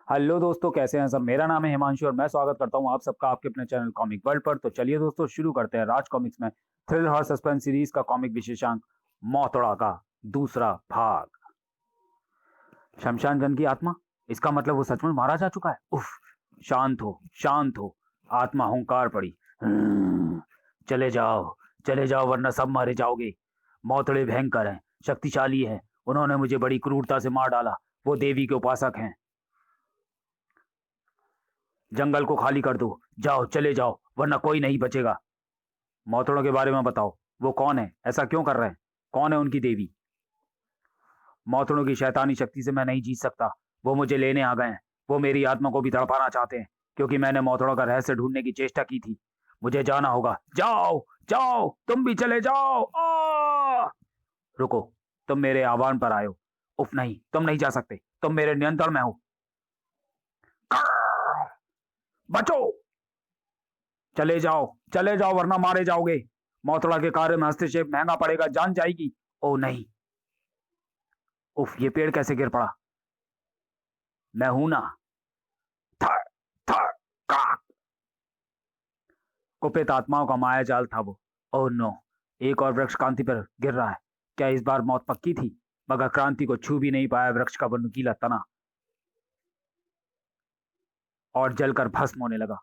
Hello दोस्तों, कैसे हैं सब। मेरा नाम है हिमांशु और मैं स्वागत करता हूं आप सबका आपके अपने चैनल कॉमिक वर्ल्ड पर। तो चलिए दोस्तों, शुरू करते हैं राज कॉमिक्स में थ्रिल हॉर सस्पेंस सीरीज का कॉमिक विशेषांक मौतड़ा का दूसरा भाग। शमशान जन की आत्मा, इसका मतलब वो सचमुच मारा जा चुका है। उफ। शांत हो, शांत हो। आत्मा हुंकार पड़ी। चले जाओ, चले जाओ, वरना सब मारे जाओगे। मौतड़े भयंकर हैं, शक्तिशाली है। उन्होंने मुझे बड़ी क्रूरता से मार डाला। वो देवी के उपासक हैं। जंगल को खाली कर दो, जाओ, चले जाओ, वरना कोई नहीं बचेगा। मौतड़ों के बारे में बताओ, वो कौन है, ऐसा क्यों कर रहे हैं, कौन है उनकी देवी। मौतड़ों की शैतानी शक्ति से मैं नहीं जीत सकता। वो मुझे लेने आ गए हैं। वो मेरी आत्मा को भी तड़पाना चाहते हैं, क्योंकि मैंने मौतड़ों का रहस्य ढूंढने की चेष्टा की थी। मुझे जाना होगा। जाओ, जाओ, तुम भी चले जाओ। रुको, तुम मेरे आह्वान पर आए हो। उफ नहीं, तुम नहीं जा सकते, तुम मेरे नियंत्रण में हो। बचो, चले जाओ, चले जाओ, वरना मारे जाओगे। मौतड़ा के कार्य में हस्तक्षेप महंगा पड़ेगा, जान जाएगी। ओ नहीं। उफ, ये पेड़ कैसे गिर पड़ा। मैं हूं ना। थर, थर, काक। कुपित आत्माओं का माया जाल था वो। Oh no. एक और वृक्ष क्रांति पर गिर रहा है। क्या इस बार मौत पक्की थी। मगर क्रांति को छू भी नहीं पाया वृक्ष का वो नुकीला तना, और जलकर भस्म होने लगा।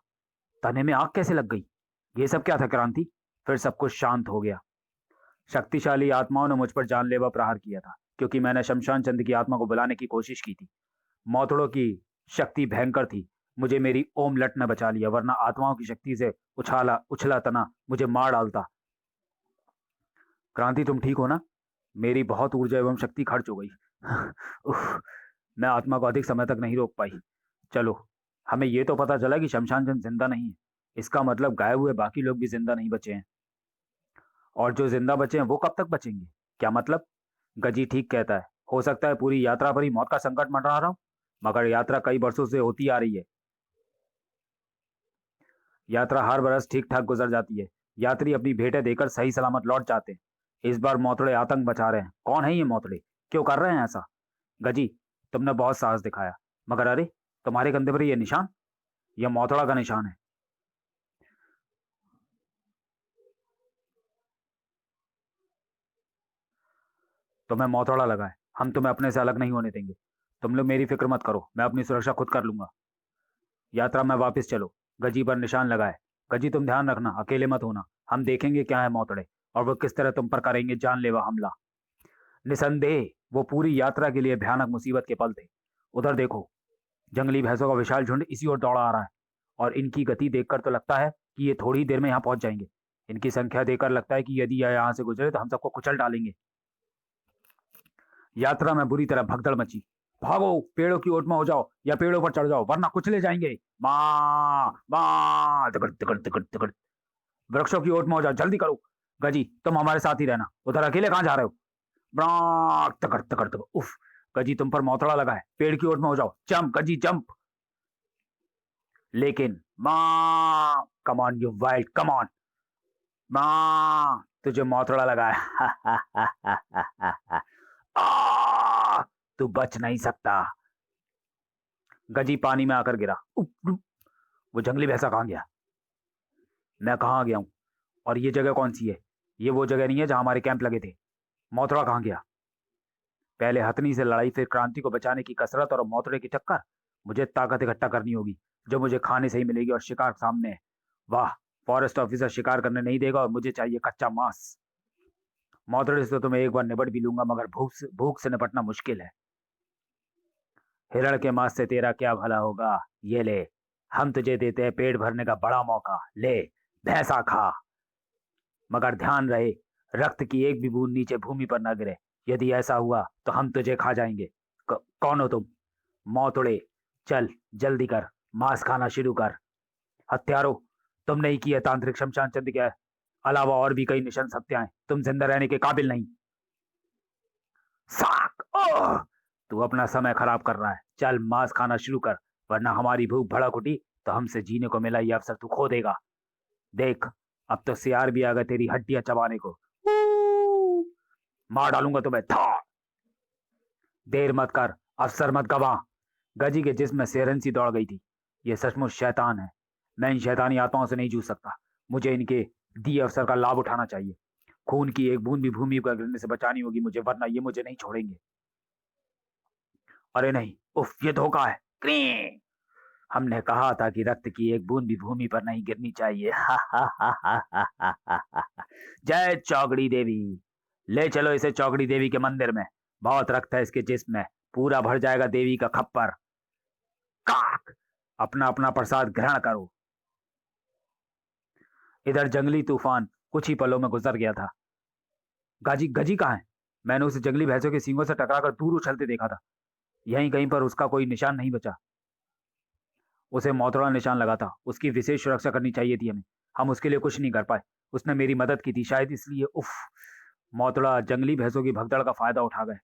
तने में आग कैसे लग गई। ये सब क्या था क्रांति। फिर सब कुछ शांत हो गया। शक्तिशाली आत्माओं ने मुझ पर जानलेवा प्रहार किया था, क्योंकि मैंने शमशान चंद की आत्मा को बुलाने की कोशिश की थी। मौतड़ों की शक्ति भयंकर थी। मुझे मेरी ओम लट ने बचा लिया, वरना आत्माओं की शक्ति से उछाला उछला तना मुझे मार डालता। क्रांति, तुम ठीक हो ना। मेरी बहुत ऊर्जा एवं शक्ति खर्च हो गई। उफ, मैं आत्मा को अधिक समय तक नहीं रोक पाई। चलो, हमें ये तो पता चला कि शमशान चंद जिंदा नहीं है। इसका मतलब गायब हुए बाकी लोग भी जिंदा नहीं बचे हैं। और जो जिंदा बचे हैं वो कब तक बचेंगे। क्या मतलब। गजी ठीक कहता है। हो सकता है पूरी यात्रा पर ही मौत का संकट मंडरा रहा हो। मगर यात्रा कई वर्षों से होती आ रही है। यात्रा हर बरस ठीक ठाक गुजर जाती है। यात्री अपनी भेंटें देकर सही सलामत लौट जाते हैं। इस बार मौतड़े आतंक बचा रहे हैं। कौन है ये मौतड़े, क्यों कर रहे हैं ऐसा। गजी, तुमने बहुत साहस दिखाया। मगर अरे, तुम्हारे कंधे पर ये निशान, यह मौतड़ा का निशान है। तुम्हें मौतड़ा लगा है, हम तुम्हें अपने से अलग नहीं होने देंगे। तुम लोग मेरी फिक्र मत करो, मैं अपनी सुरक्षा खुद कर लूंगा। यात्रा में वापस चलो। गजी पर निशान लगा है। गजी, तुम ध्यान रखना, अकेले मत होना। हम देखेंगे क्या है मौतड़े, और वो किस तरह तुम पर करेंगे जानलेवा हमला। निसंदेह वो पूरी यात्रा के लिए भयानक मुसीबत के पल थे। उधर देखो, जंगली भैंसों का विशाल झुंड इसी ओर दौड़ा आ रहा है। और इनकी गति देखकर तो लगता है कि ये थोड़ी ही देर में यहाँ पहुंच जाएंगे। इनकी संख्या देखकर लगता है कि यदि यह यहाँ से गुजरे तो हम सबको कुचल डालेंगे। यात्रा में बुरी तरह भगदड़ मची। भागो, पेड़ों की ओट में हो जाओ या पेड़ों पर चढ़ जाओ, वरना कुचले जाएंगे। माँ माँ, तिकड़ तिकड़ तिकड़ तिकड़। वृक्षों की ओट में हो जाओ, जल्दी करो। गजी, तुम हमारे साथ ही रहना। उधर अकेले कहाँ जा रहे हो। ब्राक, तकड़ तकड़ तकड़। उफ। गजी, तुम पर मौतड़ा लगा है, पेड़ की ओर में हो जाओ। जंप गजी, जंप। लेकिन माँ, come on you wild, come on. माँ, तुझे मौतड़ा लगा है। आ, तू बच नहीं सकता। गजी पानी में आकर गिरा। उप, उप। वो जंगली भैंसा कहाँ गया। मैं कहाँ गया हूँ। और ये जगह कौन सी है। ये वो जगह नहीं है जहां हमारे कैंप लगे थे। मौतड़ा कहाँ गया। पहले हथनी से लड़ाई, फिर क्रांति को बचाने की कसरत, और मौतड़े की टक्कर। मुझे ताकत इकट्ठा करनी होगी, जो मुझे खाने से ही मिलेगी, और शिकार सामने है। वाह। फॉरेस्ट ऑफिसर शिकार करने नहीं देगा, और मुझे चाहिए कच्चा मांस। मौतड़े से तो तुम्हें एक बार निपट भी लूंगा, मगर भूख से निपटना मुश्किल है। हिरण के मांस से तेरा क्या भला होगा। ये ले, हम तुझे देते हैं पेट भरने का बड़ा मौका। ले, भैंसा खा। मगर ध्यान रहे, रक्त की एक भी बूंद नीचे भूमि पर न गिरे। यदि ऐसा हुआ तो हम तुझे खा जाएंगे। कौन हो तुम। मौतड़े, चल, जल्दी कर, मांस खाना शुरू कर। हत्यारो, तुमने ही की है तांत्रिक शमशान चंद के अलावा और भी कई निशंस हत्याएं। तुम जिंदा रहने के काबिल नहीं। साक, ओह! तू अपना समय खराब कर रहा है। चल, मांस खाना शुरू कर, वरना हमारी भूख भड़क उठी तो हमसे जीने को मिला ये अवसर तू खो देगा। देख, अब तो सियार भी आ गए तेरी हड्डियां चबाने को। मार डालूंगा तुम्हें था। देर मत कर, अवसर मत गवा। गजी के जिस्म में सिरहन सी दौड़ गई थी। ये सचमुच शैतान है। मैं इन शैतानी आत्माओं से नहीं जूझ सकता। मुझे इनके दिए अवसर का लाभ उठाना चाहिए। खून की एक बूंद भी भूमि पर गिरने से बचानी होगी मुझे, वरना ये मुझे नहीं छोड़ेंगे। अरे नहीं, उफ, ये धोखा है। क्री! हमने कहा था कि रक्त की एक बूंद भी भूमि पर नहीं गिरनी चाहिए। जय चौगड़ी देवी। ले चलो इसे चौगड़ी देवी के मंदिर में। बहुत रक्त है इसके जिस्म में, पूरा भर जाएगा देवी का खप्पर। काक! अपना अपना प्रसाद ग्रहण करो। इधर जंगली तूफान कुछ ही पलों में गुजर गया था। गाजी गजी कहाँ है? मैंने उसे जंगली भैंसों के सींगों से टकराकर दूर उछलते देखा था। यहीं कहीं पर उसका कोई निशान नहीं बचा। उसे मौतड़ा निशान लगा था। उसकी विशेष सुरक्षा करनी चाहिए थी हमें। हम उसके लिए कुछ नहीं कर पाए। उसने मेरी मदद की थी, शायद इसलिए। उफ! मौतड़ा जंगली भैंसों की भगदड़ का फायदा उठा गए।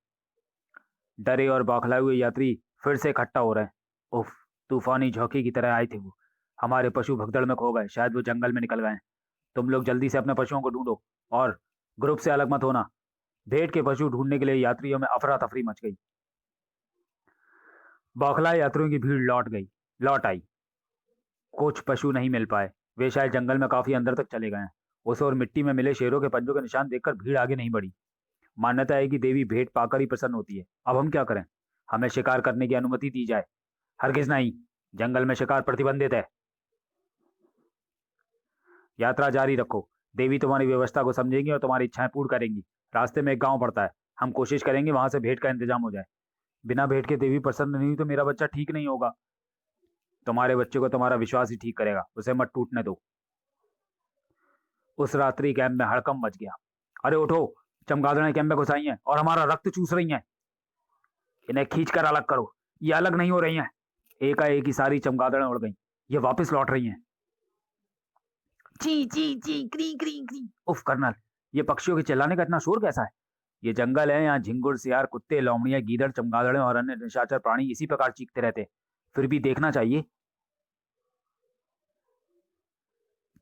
डरे और बौखलाए हुए यात्री फिर से इकट्ठा हो रहे हैं। उफ! तूफानी झोंके की तरह आए थे वो। हमारे पशु भगदड़ में खो गए, शायद वो जंगल में निकल गए हैं। तुम लोग जल्दी से अपने पशुओं को ढूंढो और ग्रुप से अलग मत होना। भेड़ के पशु ढूंढने के लिए यात्रियों में अफरा तफरी मच गई। बौखलाए यात्रियों की भीड़ लौट आई। कुछ पशु नहीं मिल पाए। वे शायद जंगल में काफी अंदर तक चले गए हैं। उसे और मिट्टी में मिले शेरों के पंजों के निशान देखकर भीड़ आगे नहीं बढ़ी। मान्यता है कि देवी भेंट पाकर ही प्रसन्न होती है। अब हम क्या करें? हमें शिकार करने की अनुमति दी जाए। हरगिज नहीं, जंगल में शिकार प्रतिबंधित है। यात्रा जारी रखो। देवी तुम्हारी व्यवस्था को समझेंगी और तुम्हारी इच्छाएं पूर्ण करेंगी। रास्ते में एक गांव पड़ता है, हम कोशिश करेंगे वहां से भेंट का इंतजाम हो जाए। बिना भेंट के देवी प्रसन्न नहीं हुई तो मेरा बच्चा ठीक नहीं होगा। तुम्हारे बच्चे को तुम्हारा विश्वास ही ठीक करेगा, उसे मत टूटने दो। उस रात्रि कैंप में हड़कंप मच गया। अरे उठो, चमगादड़ें कैंप में घुस आई हैं और हमारा रक्त चूस रही हैं। इन्हें खींचकर अलग करो। ये अलग नहीं हो रही हैं। एकाएक ही सारी चमगादड़ें उड़ गईं। ये वापस लौट रही हैं। ची ची ची, क्री क्री क्री। उफ कर्नल, ये पक्षियों के चिल्लाने का इतना शोर कैसा है? ये जंगल है, यहाँ झिंगुर, सियार, कुत्ते, लोमड़ियां, गीदड़, चमगादड़ें और अन्य निशाचर प्राणी इसी प्रकार चीखते रहते। फिर भी देखना चाहिए।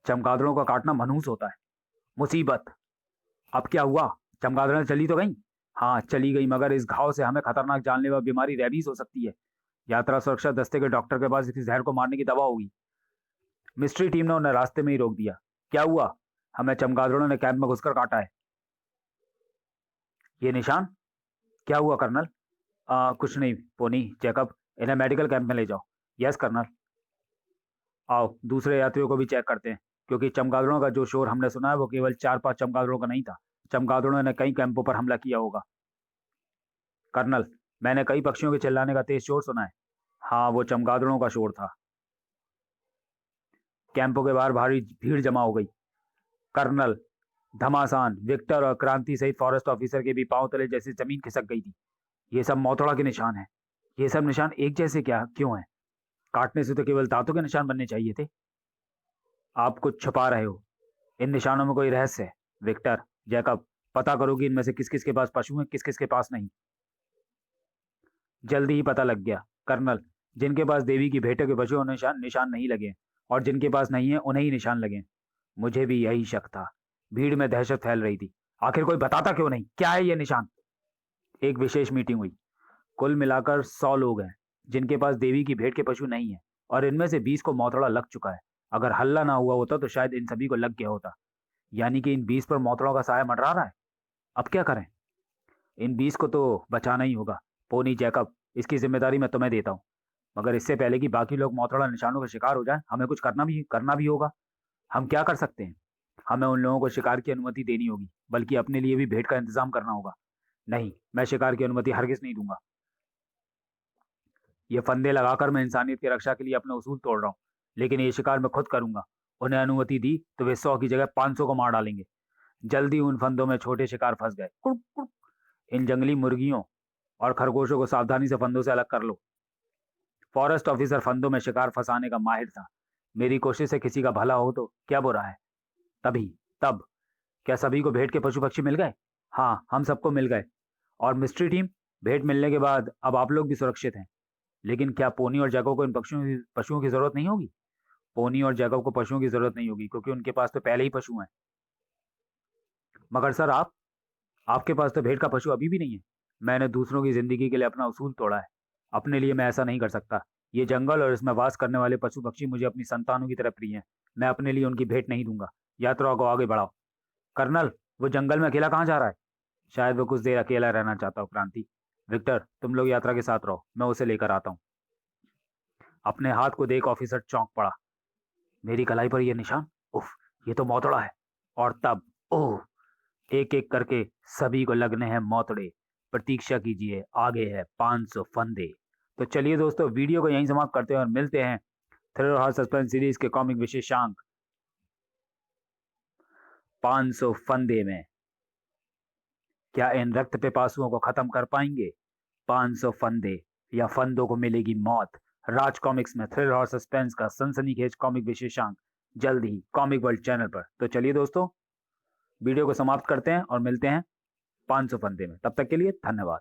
चमगादड़ों का काटना मनहूस होता है। मुसीबत! अब क्या हुआ? चमगादड़ें चली तो गई? हाँ चली गई, मगर इस घाव से हमें खतरनाक जानलेवा बीमारी रेबीज हो सकती है। यात्रा सुरक्षा दस्ते के डॉक्टर के पास इसकी जहर को मारने की दवा होगी। मिस्ट्री टीम ने उन्हें रास्ते में ही रोक दिया। क्या हुआ? हमें चमगादड़ों ने कैंप में घुसकर काटा है। ये निशान? क्या हुआ कर्नल? कुछ नहीं। पोनी, चेकअप, इन्हें मेडिकल कैंप में ले जाओ। Yes colonel. आओ दूसरे यात्रियों को भी चेक करते हैं, क्योंकि चमगादड़ों का जो शोर हमने सुना है वो केवल 4-5 चमगादड़ों का नहीं था। चमगादड़ों ने कई कैंपों पर हमला किया होगा। कर्नल, मैंने कई पक्षियों के चिल्लाने का तेज शोर सुना है। हाँ, वो चमगादड़ों का शोर था। कैंपों के बाहर भारी भीड़ जमा हो गई। कर्नल, घमासान, विक्टर और क्रांति सहित फॉरेस्ट ऑफिसर के भी पांव तले जैसे जमीन खिसक गई थी। ये सब मौतड़ा के निशान हैं। ये सब निशान एक जैसे क्या क्यों हैं? काटने से तो केवल दांतों के निशान बनने चाहिए थे। आप कुछ छुपा रहे हो। इन निशानों में कोई रहस्य है। विक्टर, जैकब, पता करो कि इनमें से किस किस के पास पशु हैं, किस किस के पास नहीं। जल्दी ही पता लग गया कर्नल। जिनके पास देवी की भेंटों के पशु हैं, उन्हें निशान निशान नहीं लगे, और जिनके पास नहीं है उन्हें ही निशान लगे। मुझे भी यही शक था। भीड़ में दहशत फैल रही थी। आखिर कोई बताता क्यों नहीं, क्या है ये निशान? एक विशेष मीटिंग हुई। कुल मिलाकर 100 लोग हैं जिनके पास देवी की भेंट के पशु नहीं है, और इनमें से 20 को मौतड़ा लग चुका है। अगर हल्ला ना हुआ होता तो शायद इन सभी को लग गया होता। यानी कि इन 20 पर मौतड़ों का साया मंडरा रहा है। अब क्या करें? इन 20 को तो बचाना ही होगा। पोनी, जैकब, इसकी जिम्मेदारी मैं तुम्हें देता हूँ। मगर इससे पहले कि बाकी लोग मौतड़ा निशानों का शिकार हो जाएं, हमें कुछ करना भी होगा। हम क्या कर सकते हैं? हमें उन लोगों को शिकार की अनुमति देनी होगी, बल्कि अपने लिए भी भेंट का इंतजाम करना होगा। नहीं, मैं शिकार की अनुमति हरगिज नहीं दूंगा। ये फंदे लगाकर मैं इंसानियत की रक्षा के लिए अपने उसूल तोड़ रहा हूँ, लेकिन ये शिकार मैं खुद करूंगा। उन्हें अनुमति दी तो वे 100 की जगह 500 को मार डालेंगे। जल्दी उन फंदों में छोटे शिकार फंस गए। कुड़ुक कुड़ुक। इन जंगली मुर्गियों और खरगोशों को सावधानी से फंदों से अलग कर लो। फॉरेस्ट ऑफिसर फंदों में शिकार फंसाने का माहिर था। मेरी कोशिश से किसी का भला हो तो क्या बुरा है? तभी तब क्या सभी को भेंट के पशु पक्षी मिल गए? हाँ, हम सबको मिल गए। और मिस्ट्री टीम, भेंट मिलने के बाद अब आप लोग भी सुरक्षित हैं। लेकिन क्या पोनी और जैकब को इन पशुओं की जरूरत नहीं होगी? पोनी और जैकब को पशुओं की जरूरत नहीं होगी, क्योंकि उनके पास तो पहले ही पशु हैं। मगर सर, आपके पास तो भेंट का पशु अभी भी नहीं है। मैंने दूसरों की जिंदगी के लिए अपना उसूल तोड़ा है। अपने लिए मैं ऐसा नहीं कर सकता। ये जंगल और इसमें वास करने वाले पशु पक्षी मुझे अपनी संतानों की तरह प्रिय हैं। मैं अपने लिए उनकी भेंट नहीं दूंगा। यात्रा को आगे बढ़ाओ। कर्नल, वो जंगल में अकेला कहाँ जा रहा है? शायद वो कुछ देर अकेला रहना चाहता हो। क्रांति, विक्टर, तुम लोग यात्रा के साथ रहो, मैं उसे लेकर आता हूँ। अपने हाथ को देख ऑफिसर चौंक पड़ा। मेरी कलाई पर यह निशान, उफ, ये तो मौतड़ा है। और तब, ओह, एक एक करके सभी को लगने हैं मौतड़े। प्रतीक्षा कीजिए, आगे है 500 फंदे। तो चलिए दोस्तों, वीडियो को यहीं समाप्त करते हैं और मिलते हैं थ्रिलर हॉरर सस्पेंस सीरीज के कॉमिक विशेषांक 500 फंदे में। क्या इन रक्त पिपासुओं को खत्म कर पाएंगे? 500 फंदे या फंदों को मिलेगी मौत? राज कॉमिक्स में थ्रिलर और सस्पेंस का सनसनीखेज कॉमिक विशेषांक जल्द ही कॉमिक वर्ल्ड चैनल पर। तो चलिए दोस्तों, वीडियो को समाप्त करते हैं और मिलते हैं 500 फंदे में। तब तक के लिए धन्यवाद।